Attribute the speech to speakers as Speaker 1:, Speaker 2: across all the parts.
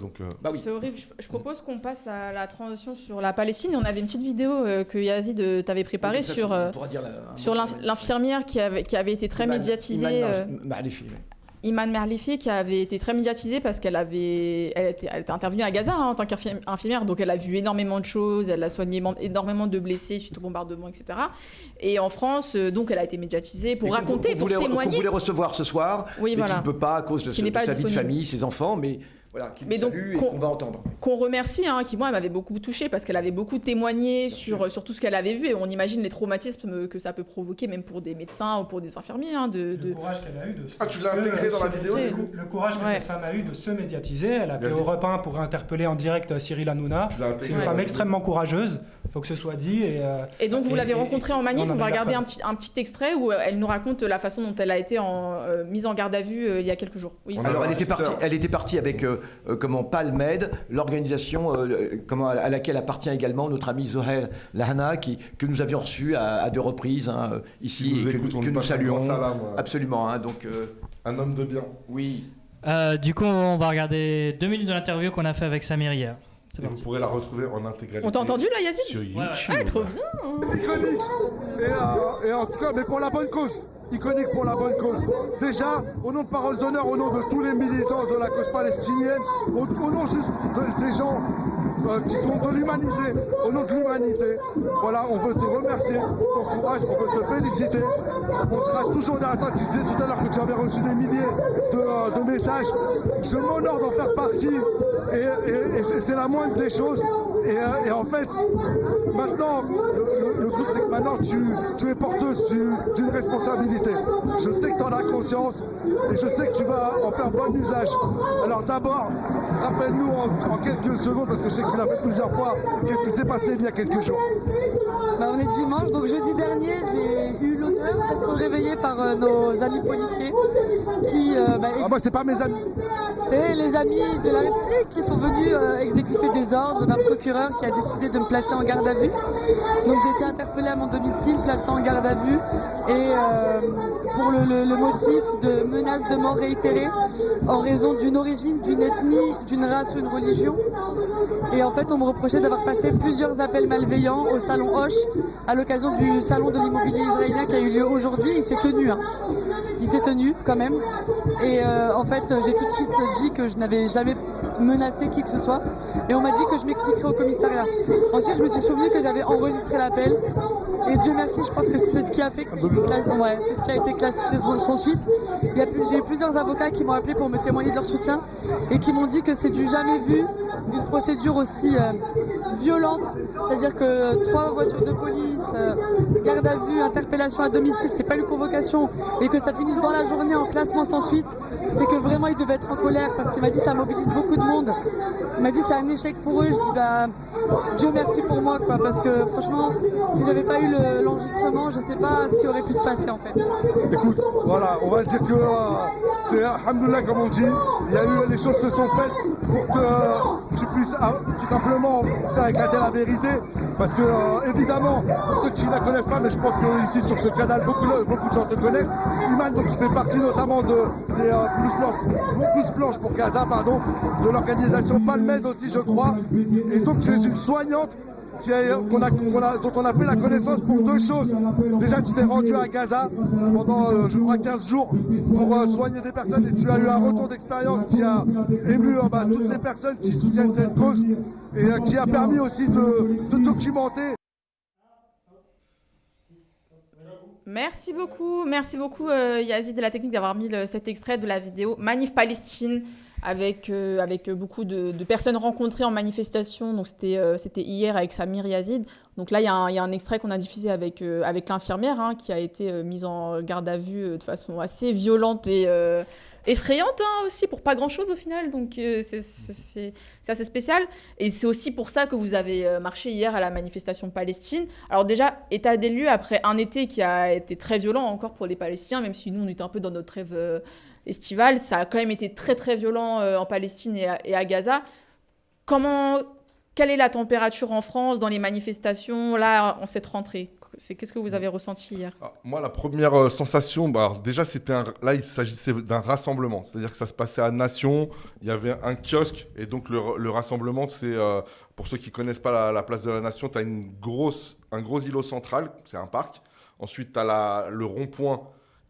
Speaker 1: Donc,
Speaker 2: Bah oui.
Speaker 3: C'est horrible. Je propose qu'on passe à la transition sur la Palestine. Et on avait une petite vidéo que Yazid t'avait préparée sur l'infirmière qui avait été très médiatisée. Iman Merlifi qui avait été très médiatisée parce qu'elle était intervenue à Gaza en tant qu'infirmière, donc elle a vu énormément de choses, elle a soigné énormément de blessés suite au bombardement, etc. Et en France, donc elle a été médiatisée pour raconter, pour témoigner.
Speaker 2: Qu'on voulait recevoir ce soir,
Speaker 3: oui,
Speaker 2: mais qui ne peut pas à cause de sa vie de famille, ses enfants, mais voilà, qui nous salue et qu'on va entendre.
Speaker 3: Qu'on remercie, qui moi m'avait beaucoup touchée parce qu'elle avait beaucoup témoigné sur tout ce qu'elle avait vu et on imagine les traumatismes que ça peut provoquer même pour des médecins ou pour des infirmiers.
Speaker 4: Le courage qu'elle a eu de
Speaker 1: tu l'as intégré dans la vidéo du coup.
Speaker 4: Le courage que cette femme a eu de se médiatiser. Elle a appelé Europe 1 pour interpeller en direct Cyril Hanouna. C'est une femme extrêmement courageuse, il faut que ce soit dit.
Speaker 3: Et donc vous l'avez rencontrée en manif, on va regarder un petit extrait où elle nous raconte la façon dont elle a été mise en garde à vue il y a quelques jours. Oui,
Speaker 2: alors elle était partie avec Palmed, l'organisation à laquelle appartient également notre ami Zohair Lahana, que nous avions reçu à 2 reprises ici et que nous saluons. Absolument. Donc,
Speaker 1: un homme de bien.
Speaker 2: Oui.
Speaker 5: Du coup, on va regarder 2 minutes de l'interview qu'on a fait avec Samir hier.
Speaker 1: Vous pourrez la retrouver en intégralité.
Speaker 3: On t'a entendu là, Yazid?
Speaker 1: Sur YouTube.
Speaker 3: Ouais, trop bien.
Speaker 6: Iconique. Et en tout cas, mais pour la bonne cause. Iconique pour la bonne cause. Déjà, au nom de Parole d'Honneur, au nom de tous les militants de la cause palestinienne, au nom juste des gens qui sont de l'humanité, au nom de l'humanité, voilà, on veut te remercier pour ton courage, on veut te féliciter. On sera toujours derrière toi. Tu disais tout à l'heure que tu avais reçu des milliers de messages. Je m'honore d'en faire partie et c'est la moindre des choses. Et en fait, maintenant, le truc, c'est que maintenant, tu es porteuse d'une responsabilité. Je sais que tu en as conscience et je sais que tu vas en faire bon usage. Alors d'abord, rappelle-nous en quelques secondes, parce que je sais que tu l'as fait plusieurs fois, qu'est-ce qui s'est passé il y a quelques jours?
Speaker 7: On est dimanche, donc jeudi dernier, j'ai eu l'honneur d'être réveillée par nos amis policiers qui...
Speaker 6: moi, c'est pas mes amis.
Speaker 7: C'est les amis de la République qui sont venus exécuter des ordres d'un procureur qui a décidé de me placer en garde à vue. Donc j'ai été interpellée à mon domicile, placée en garde à vue et pour le motif de menaces de mort réitérées en raison d'une origine, d'une ethnie, d'une race ou une religion. Et en fait, on me reprochait d'avoir passé plusieurs appels malveillants au salon Hoche à l'occasion du salon de l'immobilier israélien qui a eu lieu aujourd'hui. Il s'est tenu. Il s'est tenu quand même. Et en fait, j'ai tout de suite dit que je n'avais jamais menacé qui que ce soit. Et on m'a dit que je m'expliquerais au commissariat. Ensuite, je me suis souvenu que j'avais enregistré l'appel. Et Dieu merci, je pense que c'est ce qui a fait que c'est ce qui a été classé sans suite. J'ai eu plusieurs avocats qui m'ont appelé pour me témoigner de leur soutien et qui m'ont dit que c'est du jamais vu une procédure aussi violente. C'est-à-dire que 3 voitures de police, garde à vue, interpellation à domicile, c'est pas une convocation, et que ça finisse dans la journée en classement sans suite, c'est que vraiment il devait être en colère parce qu'il m'a dit ça mobilise beaucoup de monde. Il m'a dit c'est un échec pour eux. Je dis Dieu merci pour moi quoi, parce que franchement si j'avais pas eu l'enregistrement, je sais pas ce qui aurait pu se passer en fait.
Speaker 6: Écoute, voilà, on va dire que c'est alhamdoulilah comme on dit, les choses se sont faites pour que tu puisses tout simplement faire éclater la vérité. Parce que évidemment, pour ceux qui ne la connaissent pas, mais je pense que ici sur ce canal, beaucoup de gens te connaissent. Iman, donc tu fais partie notamment des Blouses Blanches pour Gaza, de l'organisation Palmed aussi, je crois. Et donc tu es une soignante dont on a fait la connaissance pour 2 choses. Déjà, tu t'es rendu à Gaza pendant, je crois, 15 jours pour soigner des personnes et tu as eu un retour d'expérience qui a ému toutes les personnes qui soutiennent cette cause et qui a permis aussi de documenter.
Speaker 3: Merci beaucoup Yazid de la technique d'avoir mis cet extrait de la vidéo Manif Palestine avec beaucoup de personnes rencontrées en manifestation. Donc c'était hier avec Samir Yazid. Donc là il y a un extrait qu'on a diffusé avec l'infirmière qui a été mise en garde à vue de façon assez violente et effrayante aussi pour pas grand chose au final. Donc c'est assez spécial et c'est aussi pour ça que vous avez marché hier à la manifestation Palestine. Alors déjà état des lieux après un été qui a été très violent encore pour les Palestiniens, même si nous on était un peu dans notre rêve estival, ça a quand même été très très violent en Palestine et à Gaza. Quelle est la température en France dans les manifestations là en cette rentrée? Qu'est-ce que vous avez ressenti hier?
Speaker 1: Moi, la première sensation, alors déjà, là, il s'agissait d'un rassemblement. C'est-à-dire que ça se passait à Nation, il y avait un kiosque, et donc le rassemblement, c'est, pour ceux qui ne connaissent pas la place de la Nation, tu as un gros îlot central, c'est un parc. Ensuite, tu as le rond-point,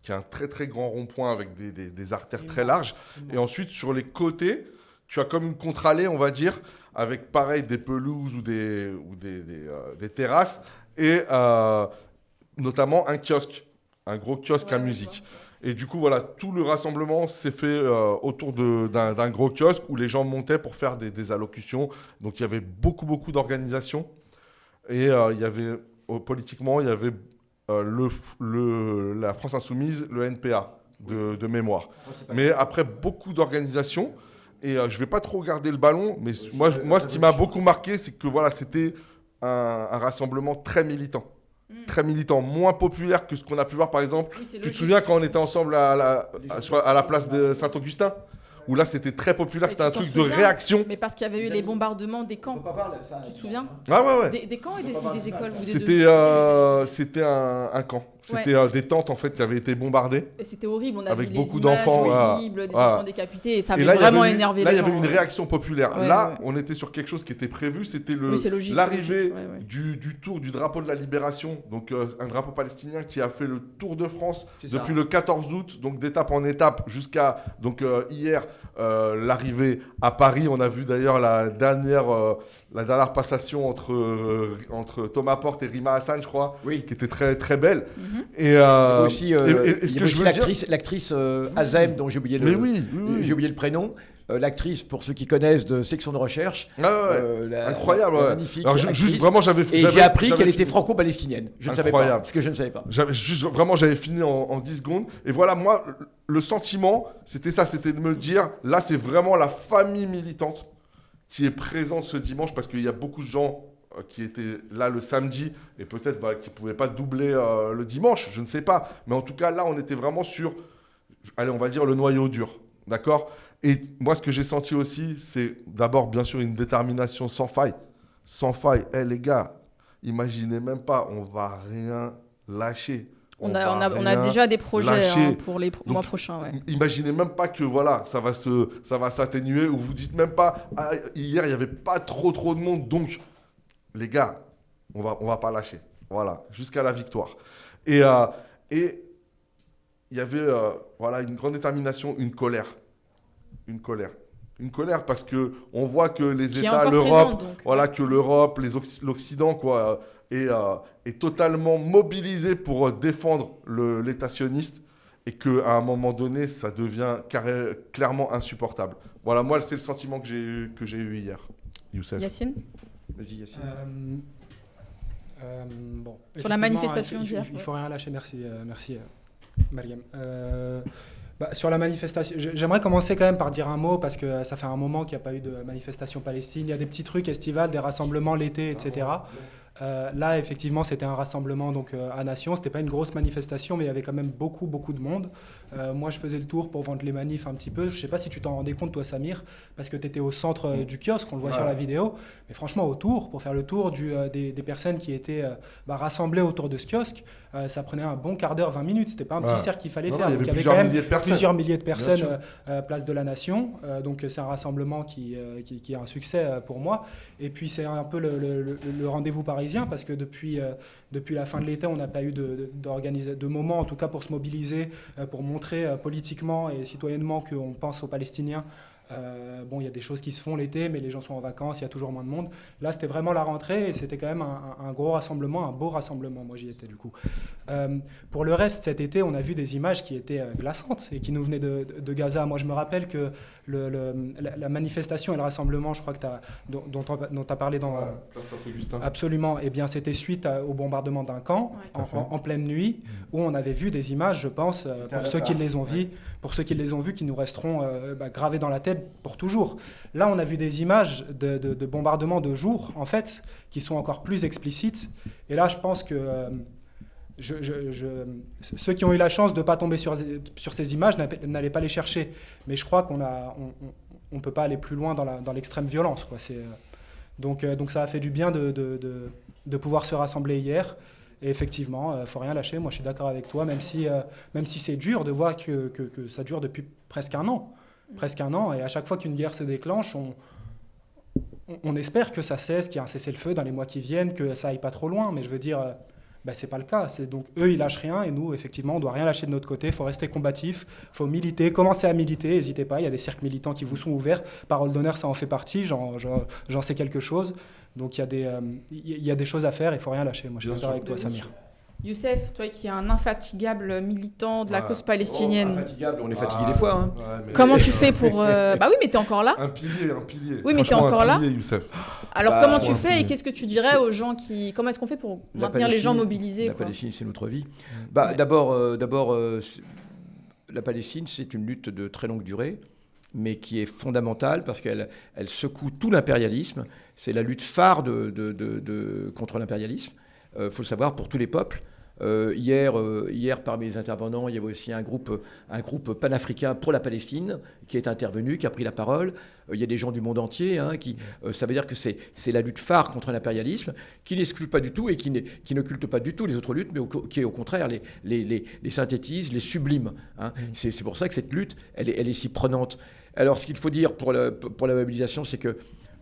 Speaker 1: qui est un très très grand rond-point avec des artères très larges. Et ensuite, sur les côtés, tu as comme une contre-allée, on va dire, avec pareil des pelouses ou des terrasses, et notamment un kiosque, un gros kiosque à musique. Et du coup, voilà, tout le rassemblement s'est fait autour d'un gros kiosque où les gens montaient pour faire des allocutions. Donc il y avait beaucoup d'organisations. Et il y avait, politiquement, il y avait la France Insoumise, le NPA de mémoire. Mais après, beaucoup d'organisations. Et je ne vais pas trop garder le ballon, mais moi ce qui m'a beaucoup marqué, c'est que voilà, c'était un rassemblement très militant. Très militant, moins populaire que ce qu'on a pu voir par exemple. Oui, tu te souviens quand on était ensemble à la place de Saint-Augustin, où là c'était très populaire, c'était un truc de réaction.
Speaker 3: Mais parce qu'il y avait eu les bombardements des camps. Tu te souviens?
Speaker 1: Ouais.
Speaker 3: Des camps et des écoles.
Speaker 1: C'était un camp. C'était des tentes en fait qui avaient été bombardées.
Speaker 3: Et c'était horrible. On a
Speaker 1: avec
Speaker 3: vu
Speaker 1: beaucoup
Speaker 3: les images
Speaker 1: d'enfants,
Speaker 3: horribles, des enfants décapités, et ça avait
Speaker 1: là,
Speaker 3: vraiment énervé les gens.
Speaker 1: Là, il y avait une réaction populaire. On était sur quelque chose qui était prévu. C'était l'arrivée du tour du drapeau de la libération, donc un drapeau palestinien qui a fait le tour de France depuis le 14 août, donc d'étape en étape jusqu'à hier l'arrivée à Paris. On a vu d'ailleurs la dernière passation entre Thomas Porte et Rima Hassan, je crois, qui était très très belle. Et
Speaker 2: aussi, l'actrice Azem, dont j'ai oublié le prénom. L'actrice, pour ceux qui connaissent, de Section de Recherche.
Speaker 1: Incroyable.
Speaker 2: Magnifique.
Speaker 1: Alors, juste vraiment,
Speaker 2: j'ai appris qu'elle était franco-palestinienne. Je ne savais pas. Parce que je ne savais pas.
Speaker 1: J'avais fini en 10 secondes. Et voilà, moi, le sentiment, c'était ça. C'était de me dire, là, c'est vraiment la famille militante qui est présente ce dimanche, parce qu'il y a beaucoup de gens qui étaient là le samedi et peut-être qui ne pouvaient pas doubler le dimanche, je ne sais pas. Mais en tout cas, là, on était vraiment sur, allez, on va dire, le noyau dur. D'accord ? Et moi, ce que j'ai senti aussi, c'est d'abord, bien sûr, une détermination sans faille. Sans faille. Les gars, imaginez même pas, on va rien lâcher.
Speaker 3: On a déjà des projets pour les mois prochains. Ouais.
Speaker 1: Imaginez même pas que voilà, ça va s'atténuer, ou vous dites même pas, hier, il n'y avait pas trop de monde, donc... Les gars, on va pas lâcher. Voilà, jusqu'à la victoire. Et il y avait une grande détermination, une colère. Une colère parce que on voit que les États, l'Europe, que l'Europe, l'Occident, est totalement mobilisé pour défendre l'État sioniste, et qu'à un moment donné, ça devient clairement insupportable. Voilà, moi, c'est le sentiment que j'ai eu hier. Youssef.
Speaker 3: Yacine ?
Speaker 2: Vas-y, Yacine.
Speaker 3: Sur la manifestation d'hier.
Speaker 4: Il faut rien lâcher, merci Mariam. Sur la manifestation, j'aimerais commencer quand même par dire un mot, parce que ça fait un moment qu'il n'y a pas eu de manifestation palestine. Il y a des petits trucs estivales, des rassemblements l'été, etc. Là, effectivement, c'était un rassemblement donc, à Nation. Ce n'était pas une grosse manifestation, mais il y avait quand même beaucoup de monde. Moi, je faisais le tour pour vendre les manifs un petit peu. Je ne sais pas si tu t'en rendais compte, toi, Samir, parce que tu étais au centre du kiosque, on le voit sur la vidéo. Mais franchement, pour faire le tour des personnes qui étaient rassemblées autour de ce kiosque, ça prenait un bon quart d'heure, 20 minutes. Ce n'était pas un petit cercle qu'il fallait faire.
Speaker 1: Il y
Speaker 4: avait quand même plusieurs milliers de personnes place de la Nation. Donc, c'est un rassemblement qui est un succès pour moi. Et puis, c'est un peu le rendez-vous parisien, parce que depuis la fin de l'été, on n'a pas eu de moment, en tout cas pour se mobiliser, pour montrer politiquement et citoyennement qu'on pense aux Palestiniens. Il y a des choses qui se font l'été, mais les gens sont en vacances, il y a toujours moins de monde. Là, c'était vraiment la rentrée, et c'était quand même un gros rassemblement, un beau rassemblement. Moi, j'y étais du coup. Pour le reste, cet été, on a vu des images qui étaient glaçantes et qui nous venaient de Gaza. Moi, je me rappelle que la manifestation et le rassemblement, je crois que dont tu as parlé dans...
Speaker 1: Place Saint-Augustin.
Speaker 4: Absolument. Eh bien, c'était suite au bombardement d'un camp en pleine nuit, où on avait vu des images, je pense, pour ceux qui les ont vus, qui nous resteront gravés dans la tête pour toujours. Là, on a vu des images de bombardements de jour, en fait, qui sont encore plus explicites. Et là, je pense que ceux qui ont eu la chance de ne pas tomber sur ces images n'allaient pas les chercher. Mais je crois qu'on ne peut pas aller plus loin dans l'extrême violence, quoi. Donc ça a fait du bien de pouvoir se rassembler hier. Et effectivement, faut rien lâcher. Moi, je suis d'accord avec toi, même si c'est dur de voir que ça dure depuis presque un an. Presque un an. Et à chaque fois qu'une guerre se déclenche, on espère que ça cesse, qu'il y a un cessez-le-feu dans les mois qui viennent, que ça aille pas trop loin. Mais je veux dire, c'est pas le cas. Donc eux, ils lâchent rien. Et nous, effectivement, on doit rien lâcher de notre côté. Il faut rester combatif. Il faut militer. Commencez à militer. N'hésitez pas. Il y a des cercles militants qui vous sont ouverts. Parole d'honneur, ça en fait partie. J'en sais quelque chose. Donc il y a des choses à faire. Il faut rien lâcher. Moi, je suis d'accord avec toi, Samir.
Speaker 3: Youssef, toi qui es un infatigable militant de la cause palestinienne.
Speaker 2: Infatigable, on est fatigué des fois. Hein.
Speaker 3: Comment tu fais pour... Bah oui, mais t'es encore là.
Speaker 1: Un pilier.
Speaker 3: Oui, mais t'es encore là.
Speaker 1: Youssef.
Speaker 3: Alors comment tu fais et qu'est-ce que tu dirais aux gens qui... Comment est-ce qu'on fait pour maintenir les gens mobilisés
Speaker 2: La Palestine, c'est notre vie. D'abord, la Palestine, c'est une lutte de très longue durée, mais qui est fondamentale parce qu'elle secoue tout l'impérialisme. C'est la lutte phare contre l'impérialisme. Faut le savoir, pour tous les peuples. Hier, parmi les intervenants, il y avait aussi un groupe panafricain pour la Palestine qui est intervenu, qui a pris la parole. Il y a des gens du monde entier. Ça veut dire que c'est la lutte phare contre l'impérialisme, qui n'exclut pas du tout et qui n'occulte pas du tout les autres luttes, mais qui, au contraire, les synthétise, les sublime. C'est pour ça que cette lutte, elle est si prenante. Alors, ce qu'il faut dire pour la mobilisation, c'est que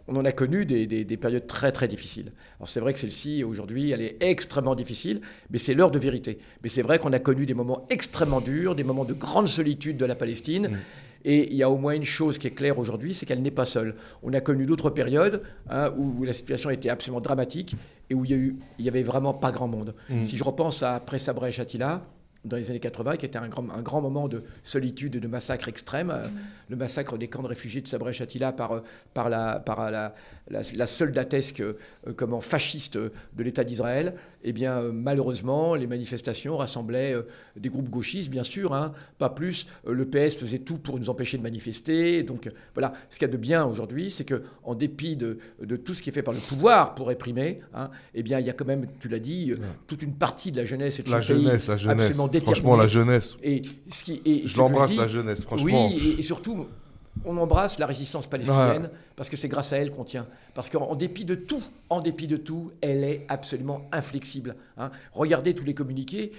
Speaker 2: on en a connu des périodes très, très difficiles. Alors c'est vrai que celle-ci, aujourd'hui, elle est extrêmement difficile, mais c'est l'heure de vérité. Mais c'est vrai qu'on a connu des moments extrêmement durs, des moments de grande solitude de la Palestine. Et il y a au moins une chose qui est claire aujourd'hui, c'est qu'elle n'est pas seule. On a connu d'autres périodes où la situation était absolument dramatique et où il y avait vraiment pas grand monde. Si je repense après Sabra et Shatila, dans les années 80, qui était un grand moment de solitude et de massacre extrême, le massacre des camps de réfugiés de Sabra et Shatila par la soldatesque fasciste de l'État d'Israël. Eh bien, malheureusement, les manifestations rassemblaient des groupes gauchistes, bien sûr, pas plus. Le PS faisait tout pour nous empêcher de manifester. Donc voilà, ce qu'il y a de bien aujourd'hui, c'est qu'en dépit de tout ce qui est fait par le pouvoir pour réprimer, eh bien, il y a quand même, tu l'as dit, toute une partie de la jeunesse et de ce pays absolument déterminée.
Speaker 1: Franchement, la jeunesse.
Speaker 2: Je
Speaker 1: l'embrasse, la jeunesse, franchement.
Speaker 2: Oui, et surtout, on embrasse la résistance palestinienne parce que c'est grâce à elle qu'on tient. Parce qu'en dépit de tout, elle est absolument inflexible. Regardez tous les communiqués,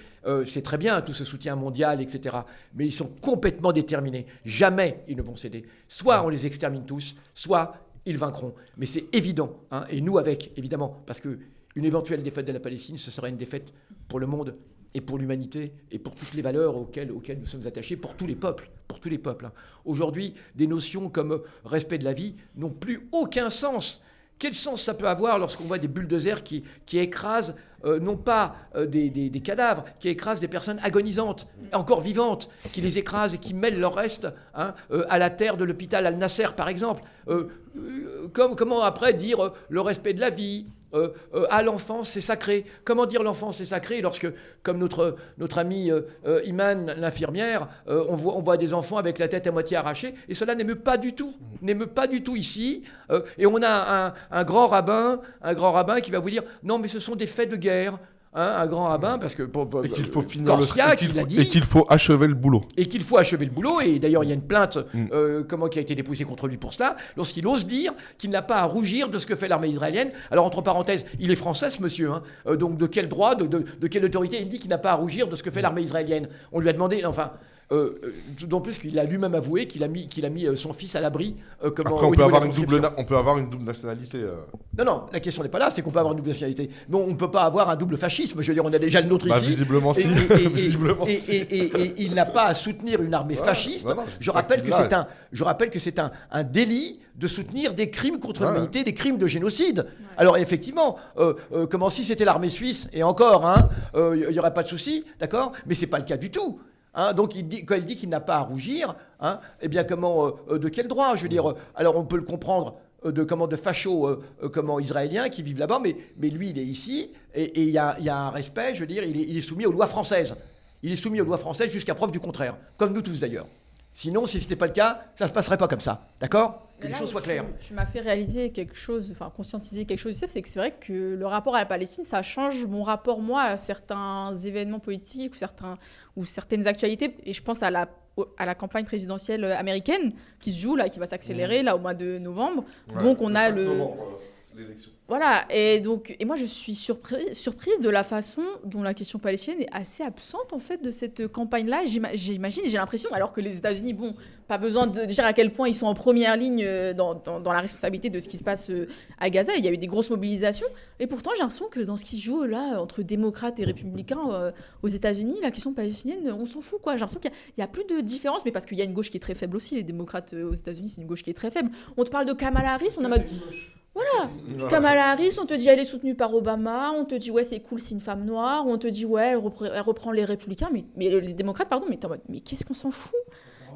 Speaker 2: c'est très bien, tout ce soutien mondial, etc. Mais ils sont complètement déterminés. Jamais ils ne vont céder. Soit on les extermine tous, soit ils vaincront. Mais c'est évident, et nous avec, évidemment, parce qu'une éventuelle défaite de la Palestine, ce serait une défaite pour le monde et pour l'humanité et pour toutes les valeurs auxquelles nous sommes attachés, pour tous les peuples. Aujourd'hui, des notions comme respect de la vie n'ont plus aucun sens. Quel sens ça peut avoir lorsqu'on voit des bulldozers qui écrasent non pas des cadavres, qui écrasent des personnes agonisantes, encore vivantes, qui les écrasent et qui mêlent leur reste à la terre de l'hôpital Al-Nasser, par exemple. Comment après dire le respect de la vie, à l'enfance c'est sacré. Comment dire l'enfance c'est sacré lorsque, comme notre amie Iman, l'infirmière, on voit des enfants avec la tête à moitié arrachée, et cela n'émeut pas du tout ici. Et on a un grand rabbin qui va vous dire non mais ce sont des faits de guerre. Un grand rabbin, parce que
Speaker 1: et qu'il faut finir
Speaker 2: Corsia, qui l'a dit,
Speaker 1: et qu'il faut achever le boulot.
Speaker 2: Et d'ailleurs il y a une plainte qui a été déposée contre lui pour cela, lorsqu'il ose dire qu'il n'a pas à rougir de ce que fait l'armée israélienne. Alors entre parenthèses, il est français ce monsieur, donc de quel droit, de quelle autorité il dit qu'il n'a pas à rougir de ce que fait l'armée israélienne? On lui a demandé, d'autant plus qu'il a lui-même avoué qu'il a mis son fils à l'abri.
Speaker 1: Après, on peut avoir une double nationalité.
Speaker 2: Non, la question n'est pas là, c'est qu'on peut avoir une double nationalité. Mais on ne peut pas avoir un double fascisme. Je veux dire, on a déjà le nôtre ici.
Speaker 1: Visiblement si.
Speaker 2: Et il n'a pas à soutenir une armée fasciste. Je rappelle que c'est un délit de soutenir des crimes contre l'humanité, des crimes de génocide. Alors effectivement, si c'était l'armée suisse, et encore, il n'y aurait pas de souci, d'accord? Mais ce n'est pas le cas du tout. Donc quand il dit qu'il n'a pas à rougir, eh bien de quel droit? Je veux dire, alors on peut le comprendre de fachos israéliens qui vivent là-bas, mais lui il est ici et il y a un respect. Je veux dire, il est soumis aux lois françaises. Il est soumis aux lois françaises jusqu'à preuve du contraire, comme nous tous d'ailleurs. Sinon, si ce n'était pas le cas, ça ne se passerait pas comme ça, d'accord? Que les choses soient claires.
Speaker 3: Tu m'as fait réaliser quelque chose, conscientiser quelque chose, c'est que c'est vrai que le rapport à la Palestine, ça change mon rapport, moi, à certains événements politiques ou certaines actualités. Et je pense à la campagne présidentielle américaine qui se joue, là, qui va s'accélérer là, au mois de novembre. Donc, on a
Speaker 1: l'élection.
Speaker 3: Voilà, et moi je suis surprise de la façon dont la question palestinienne est assez absente en fait de cette campagne-là. J'imagine, j'ai l'impression, alors que les États-Unis, bon, pas besoin de dire à quel point ils sont en première ligne dans la responsabilité de ce qui se passe à Gaza. Il y a eu des grosses mobilisations, et pourtant j'ai l'impression que dans ce qui se joue là entre démocrates et républicains aux États-Unis, la question palestinienne, on s'en fout quoi. J'ai l'impression qu'il y a plus de différence, mais parce qu'il y a une gauche qui est très faible aussi. Les démocrates aux États-Unis, c'est une gauche qui est très faible. On te parle de Kamala Harris, on est en mode. Voilà, Kamala Harris, on te dit elle est soutenue par Obama, on te dit ouais c'est cool, c'est une femme noire, on te dit ouais elle reprend les républicains, mais les démocrates pardon, mais t'es en mode mais qu'est-ce qu'on s'en fout?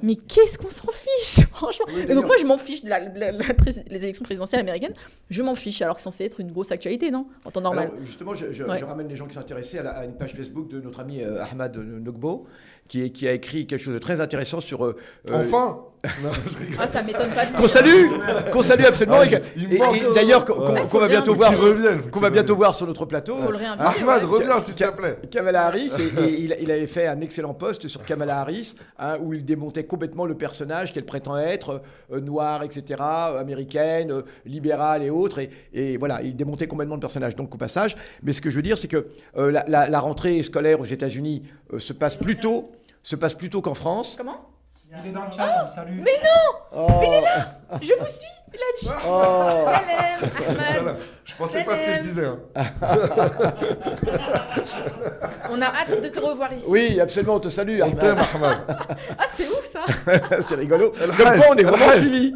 Speaker 3: Mais qu'est-ce qu'on s'en fiche, franchement.
Speaker 2: Oui,
Speaker 3: et donc moi je m'en fiche les élections présidentielles américaines, je m'en fiche alors que c'est censé être une grosse actualité, non? En temps normal.
Speaker 2: Alors, justement, je ramène les gens qui sont intéressés à une page Facebook de notre ami Ahmad Nogbo, qui a écrit quelque chose de très intéressant sur...
Speaker 1: Enfin.
Speaker 3: Ah, ça m'étonne pas de
Speaker 2: qu'on salue absolument,
Speaker 1: Ah,
Speaker 2: et d'ailleurs qu'on va bientôt voir, sur notre plateau.
Speaker 3: Faut le réinviter,
Speaker 1: Ahmad, reviens s'il te plaît.
Speaker 2: Kamala Harris, et il avait fait un excellent post sur Kamala Harris, où il démontait complètement le personnage qu'elle prétend être, noire, etc., américaine, libérale et autres, et voilà, il démontait complètement le personnage. Donc au passage, mais ce que je veux dire, c'est que la rentrée scolaire aux États-Unis se passe plus tôt qu'en France.
Speaker 3: Comment?
Speaker 4: Il est dans le chat, salut.
Speaker 3: Mais non, il est là. Je vous suis, il a dit. Salam, Ahmad.
Speaker 1: Je pensais pas ce que je disais. Hein.
Speaker 3: On a hâte de te revoir ici.
Speaker 2: Oui, absolument, on te salue,
Speaker 1: On
Speaker 2: Ahmad.
Speaker 1: t'aime, Ahmad.
Speaker 3: Ah, c'est ouf ça.
Speaker 2: C'est rigolo. Comme quoi, on est vraiment suivi.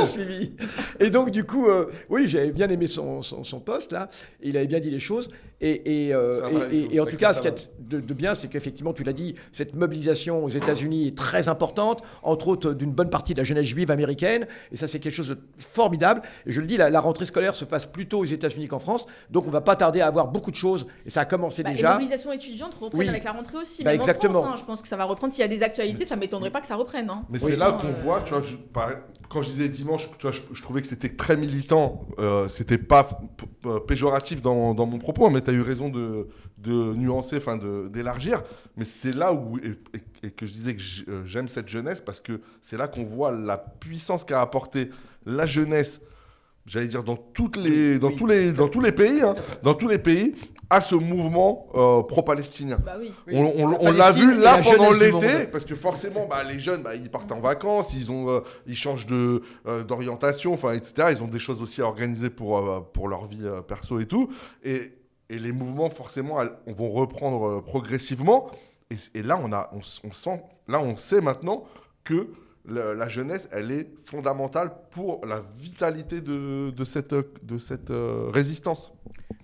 Speaker 2: Suivi. Et donc, du coup, oui, j'avais bien aimé son post, là. Il avait bien dit les choses. Et en tout cas, ce qu'il y a de bien, c'est qu'effectivement, tu l'as dit, cette mobilisation aux États-Unis est très importante, entre autres d'une bonne partie de la jeunesse juive américaine. Et ça, c'est quelque chose de formidable. Et je le dis, la rentrée scolaire se passe plus tôt aux États-Unis qu'en France. Donc, on ne va pas tarder à avoir beaucoup de choses. Et ça a commencé déjà.
Speaker 3: Et la mobilisation étudiante reprenne avec la rentrée aussi. Même
Speaker 2: exactement.
Speaker 3: En France, hein, je pense que ça va reprendre. S'il y a des actualités, ça ne m'étonnerait pas que ça reprenne. Hein.
Speaker 1: Mais c'est là qu'on voit, tu vois, quand je disais dimanche, tu vois, je trouvais que c'était très militant. C'était pas péjoratif dans mon propos, mais tu as eu raison de nuancer, d'élargir. Mais c'est là où, et que je disais que j'aime cette jeunesse, parce que c'est là qu'on voit la puissance qu'a apporté la jeunesse, j'allais dire dans tous les pays, à ce mouvement pro-palestinien.
Speaker 3: Bah oui.
Speaker 1: On l'a vu là pendant l'été, parce que forcément, les jeunes, ils partent en vacances, ils changent d'orientation, etc. Ils ont des choses aussi à organiser pour leur vie perso et tout. Et les mouvements, forcément, vont reprendre progressivement. Et là, on sait maintenant que la jeunesse, elle est fondamentale pour la vitalité de cette résistance.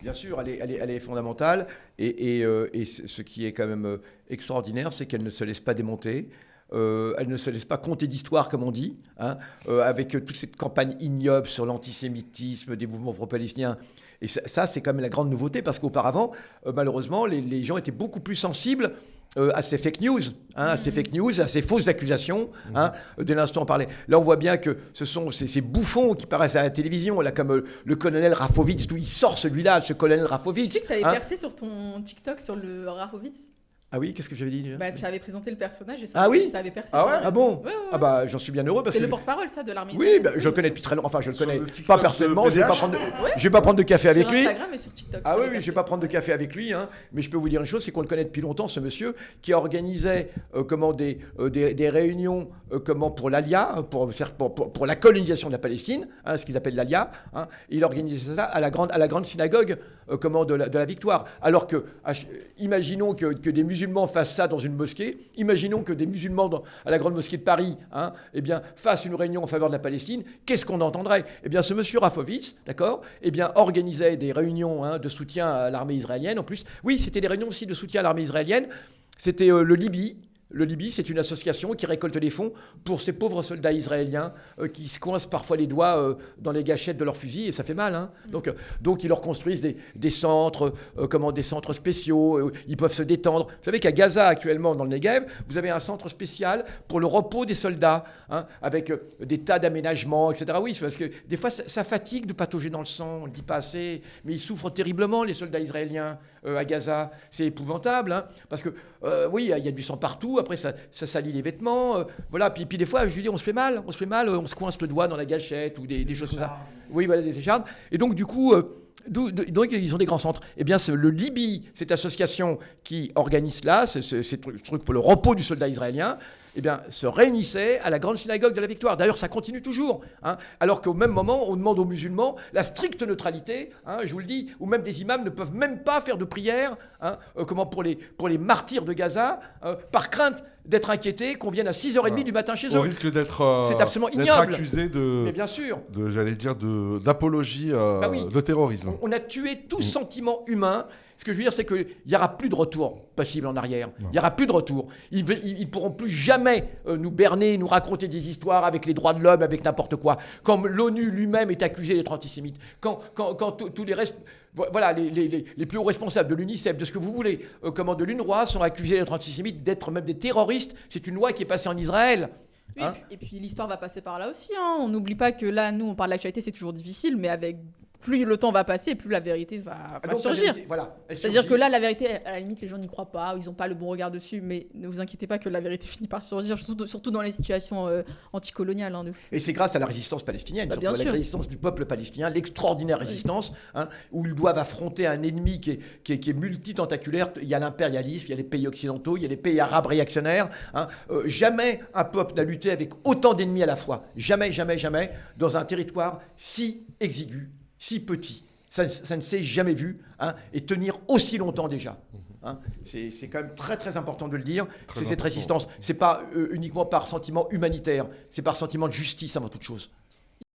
Speaker 2: Bien sûr, elle est fondamentale. Et ce qui est quand même extraordinaire, c'est qu'elle ne se laisse pas démonter. Elle ne se laisse pas compter d'histoire, comme on dit, hein, avec toute cette campagne ignoble sur l'antisémitisme des mouvements pro-palestiniens. Et ça, c'est quand même la grande nouveauté, parce qu'auparavant, malheureusement, les gens étaient beaucoup plus sensibles à ces fake news, à ces fausses accusations. Dès l'instant, on parlait. Là, on voit bien que ce sont ces bouffons qui paraissent à la télévision, là, comme le colonel Rafovitz, d'où il sort celui-là, ce colonel Rafovitz.
Speaker 3: Tu sais que tu avais percé sur ton TikTok sur le Rafovitz.
Speaker 2: Ah oui, qu'est-ce que j'avais dit déjà?
Speaker 3: Tu avais présenté le personnage et ça,
Speaker 2: ça avait
Speaker 3: percé.
Speaker 2: Ah ouais? Ah bon?
Speaker 3: Ouais.
Speaker 2: Ah bah j'en suis bien heureux parce que...
Speaker 3: C'est le porte-parole ça de l'armée
Speaker 2: Oui,
Speaker 3: israélienne.
Speaker 2: Je le connais depuis très longtemps. Enfin, je le connais
Speaker 1: pas
Speaker 2: personnellement. Je vais pas prendre de café avec lui.
Speaker 3: Sur Instagram et sur TikTok.
Speaker 2: Ah oui, je vais pas prendre de café avec lui. Mais je peux vous dire une chose, c'est qu'on le connaît depuis longtemps, ce monsieur qui organisait des réunions pour l'ALIA, pour la colonisation de la Palestine, ce qu'ils appellent l'ALIA. Il organisait ça à la grande synagogue de la Victoire. Alors que, imaginons que des musulmans fassent ça dans une mosquée. Imaginons que des musulmans à la grande mosquée de Paris fassent une réunion en faveur de la Palestine. Qu'est-ce qu'on entendrait? Eh bien, ce monsieur Rafovitz, d'accord, organisait des réunions de soutien à l'armée israélienne. En plus, oui, c'était des réunions aussi de soutien à l'armée israélienne. C'était le Libye. Le Libye, c'est une association qui récolte des fonds pour ces pauvres soldats israéliens qui se coincent parfois les doigts dans les gâchettes de leurs fusils et ça fait mal. Donc ils leur construisent des centres, des centres spéciaux. Ils peuvent se détendre. Vous savez qu'à Gaza actuellement, dans le Negev, vous avez un centre spécial pour le repos des soldats, avec des tas d'aménagements, etc. Oui, parce que des fois ça fatigue de patauger dans le sang. On le dit pas assez, mais ils souffrent terriblement les soldats israéliens à Gaza. C'est épouvantable, parce que oui, il y a du sang partout, après ça salit les vêtements, voilà. Puis des fois, je lui dis, on se fait mal, on se coince le doigt dans la gâchette ou des choses comme ça. Oui, voilà, des échardes. Et donc, du coup, donc ils ont des grands centres. Eh bien, le Libye, cette association qui organise cela, ce truc pour le repos du soldat israélien, eh bien, se réunissait à la grande synagogue de la Victoire. D'ailleurs, ça continue toujours. Hein, alors qu'au même moment, on demande aux musulmans la stricte neutralité, hein, je vous le dis, où même des imams ne peuvent même pas faire de prière, hein, pour les martyrs de Gaza, par crainte d'être inquiétés qu'on vienne à 6h30 du matin chez eux.
Speaker 1: On risque d'être
Speaker 2: c'est absolument ignoble.
Speaker 1: Accusé
Speaker 2: Mais bien sûr.
Speaker 1: d'apologie de terrorisme.
Speaker 2: On a tué tout sentiment humain. Ce que je veux dire, c'est qu'il n'y aura plus de retour possible en arrière. Il n'y aura plus de retour. Ils ne pourront plus jamais nous berner, nous raconter des histoires avec les droits de l'homme, avec n'importe quoi. Quand l'ONU lui-même est accusé d'être antisémite. Quand tous les restes... Voilà, les plus hauts responsables de l'UNICEF, de ce que vous voulez, de l'UNRWA, sont accusés d'être antisémites, d'être même des terroristes. C'est une loi qui est passée en Israël.
Speaker 3: Oui, et puis l'histoire va passer par là aussi. Hein. On n'oublie pas que là, nous, on parle de l'actualité, c'est toujours difficile, mais avec plus le temps va passer, plus la vérité va surgir. C'est-à-dire que là, la vérité, à la limite, les gens n'y croient pas, ils n'ont pas le bon regard dessus, mais ne vous inquiétez pas que la vérité finit par surgir, surtout dans les situations anticoloniales. Hein,
Speaker 2: et c'est grâce à la résistance palestinienne, surtout à la résistance du peuple palestinien, l'extraordinaire résistance, hein, où ils doivent affronter un ennemi qui est multitentaculaire. Il y a l'impérialisme, il y a les pays occidentaux, il y a les pays arabes réactionnaires. Hein. Jamais un peuple n'a lutté avec autant d'ennemis à la fois. Jamais, jamais, jamais, dans un territoire si exigu, si petit. Ça ne s'est jamais vu, hein, et tenir aussi longtemps déjà. Hein. C'est quand même très très important de le dire. C'est cette résistance. C'est pas uniquement par sentiment humanitaire, c'est par sentiment de justice avant toute chose.